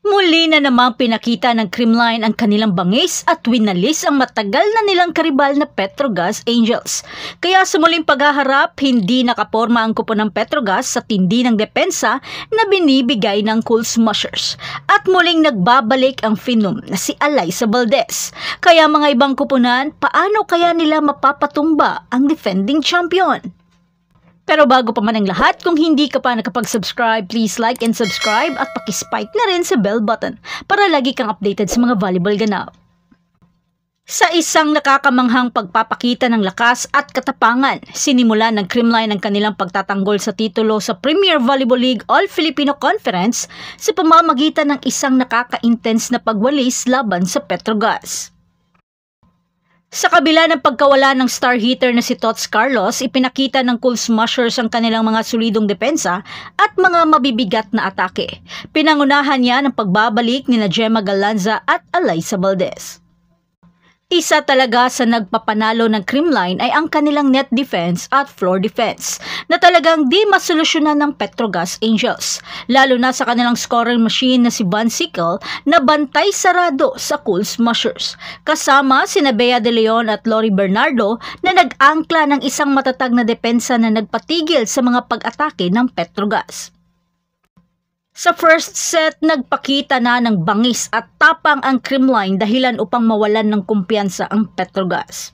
Muli na namang pinakita ng Creamline ang kanilang bangis at winalis ang matagal na nilang karibal na Petrogas Angels. Kaya sa muling paghaharap, hindi nakaporma ang kupo ng Petrogas sa tindi ng depensa na binibigay ng Cool Smushers. At muling nagbabalik ang Phenom na si Alyssa Valdez. Kaya mga ibang kupunan, paano kaya nila mapapatumba ang defending champion? Pero bago pa man ang lahat, kung hindi ka pa nakapag-subscribe, please like and subscribe at pakispike na rin sa bell button para lagi kang updated sa mga volleyball ganap. Sa isang nakakamanghang pagpapakita ng lakas at katapangan, sinimulan ng Creamline ang kanilang pagtatanggol sa titulo sa Premier Volleyball League All-Filipino Conference sa pamamagitan ng isang nakaka-intense na pagwalis laban sa Petrogas. Sa kabila ng pagkawala ng star hitter na si Tots Carlos, ipinakita ng Cool Smushers ang kanilang mga solidong depensa at mga mabibigat na atake. Pinangunahan niya ng pagbabalik ni Gemma Galanza at Alyssa Valdez. Isa talaga sa nagpapanalo ng Creamline ay ang kanilang net defense at floor defense na talagang di masolusyonan ng Petrogas Angels, lalo na sa kanilang scoring machine na si Van Sickle na bantay sarado sa Cool Smushers, kasama sina Bea De Leon at Lori Bernardo na nag-angkla ng isang matatag na depensa na nagpatigil sa mga pag-atake ng Petrogas. Sa first set, nagpakita na ng bangis at tapang ang Creamline dahilan upang mawalan ng kumpiyansa ang Petrogas.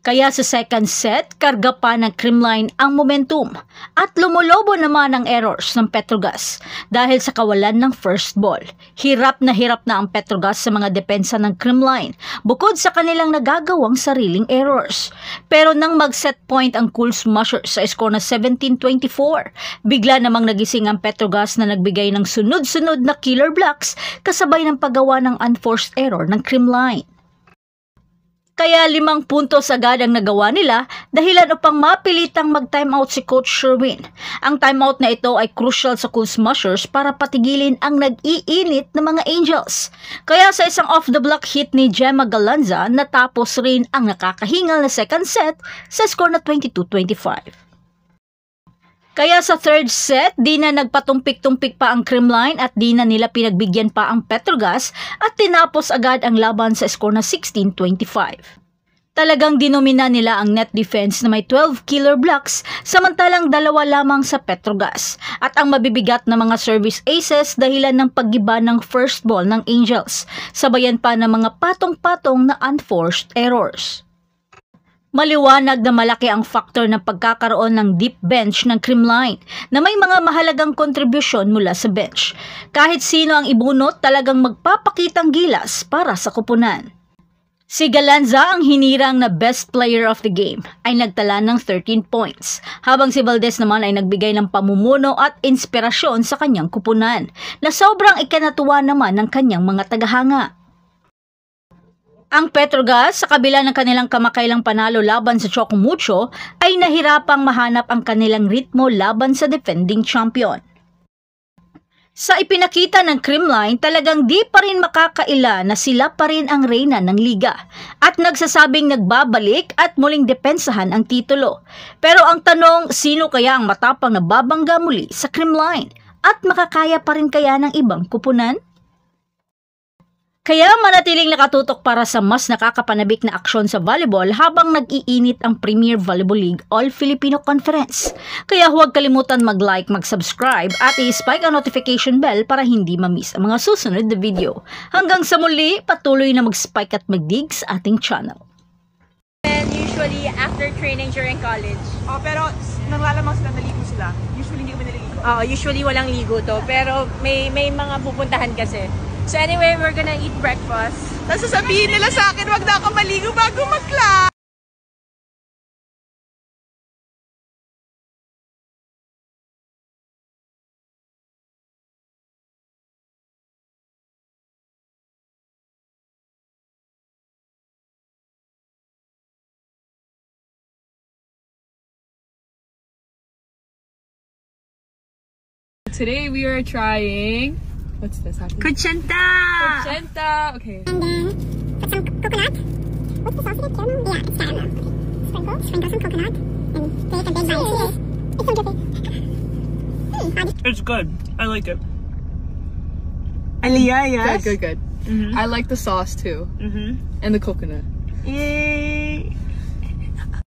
Kaya sa second set, karga pa ng Creamline ang momentum at lumulobo naman ang errors ng Petrogas dahil sa kawalan ng first ball. Hirap na ang Petrogas sa mga depensa ng Creamline bukod sa kanilang nagagawang sariling errors. Pero nang mag-set point ang Cool Smushers sa score na 17-24, bigla namang nagising ang Petrogas na nagbigay ng sunod-sunod na killer blocks kasabay ng paggawa ng unforced error ng Creamline. Kaya 5 puntos agad ang nagawa nila dahilan upang mapilitang mag-timeout si Coach Sherwin. Ang timeout na ito ay crucial sa Cool Smushers para patigilin ang nag-iinit na mga Angels. Kaya sa isang off-the-block hit ni Gemma Galanza, natapos rin ang nakakahingal na second set sa score na 22-25. Kaya sa third set, di na nagpatumpik-tumpik pa ang Creamline at di na nila pinagbigyan pa ang Petrogas at tinapos agad ang laban sa score na 16-25. Talagang dinomina nila ang net defense na may 12 killer blocks samantalang 2 lamang sa Petrogas at ang mabibigat na mga service aces dahilan ng paggiba ng first ball ng Angels, sabayan pa ng mga patong-patong na unforced errors. Maliwanag na malaki ang faktor ng pagkakaroon ng deep bench ng Creamline na may mga mahalagang kontribusyon mula sa bench. Kahit sino ang ibunot, talagang magpapakitang gilas para sa kupunan. Si Galanza, ang hinirang na best player of the game, ay nagtala ng 13 points, habang si Valdez naman ay nagbigay ng pamumuno at inspirasyon sa kanyang kupunan, na sobrang ikinatuwa naman ng kanyang mga tagahanga. Ang Petrogas, sa kabila ng kanilang kamakailang panalo laban sa Choco Mucho, ay nahirapang mahanap ang kanilang ritmo laban sa defending champion. Sa ipinakita ng Creamline, talagang di pa rin makakaila na sila pa rin ang reyna ng liga at nagsasabing nagbabalik at muling depensahan ang titulo. Pero ang tanong, sino kaya ang matapang na babangga muli sa Creamline at makakaya pa rin kaya ng ibang kupunan? Kaya manatiling nakatutok para sa mas nakakapanabik na aksyon sa volleyball habang nag-iinit ang Premier Volleyball League All-Filipino Conference. Kaya huwag kalimutan mag-like, mag-subscribe at i-spike ang notification bell para hindi ma-miss ang mga susunod na video. Hanggang sa muli, patuloy na mag-spike at mag-dig sa ating channel. And usually after training during college. Oh, pero nanglalamang sila, naligo sila. Usually hindi kami naligo. Usually walang ligo to, pero may mga pupuntahan kasi. So anyway, we're gonna eat breakfast. Tapos sasabihin nila sa akin, wag na ako maligo bago mag-class. Today we are trying, what's this? Kuchenta! Kuchenta! Okay. And then put some coconut. What's the sauce again? Caramel? Yeah, it's caramel. Sprinkle some coconut and take a big bite. It's so drippy. It's good. I like it. Aliyah, yes. Good. I like the sauce too. And the coconut. Yay!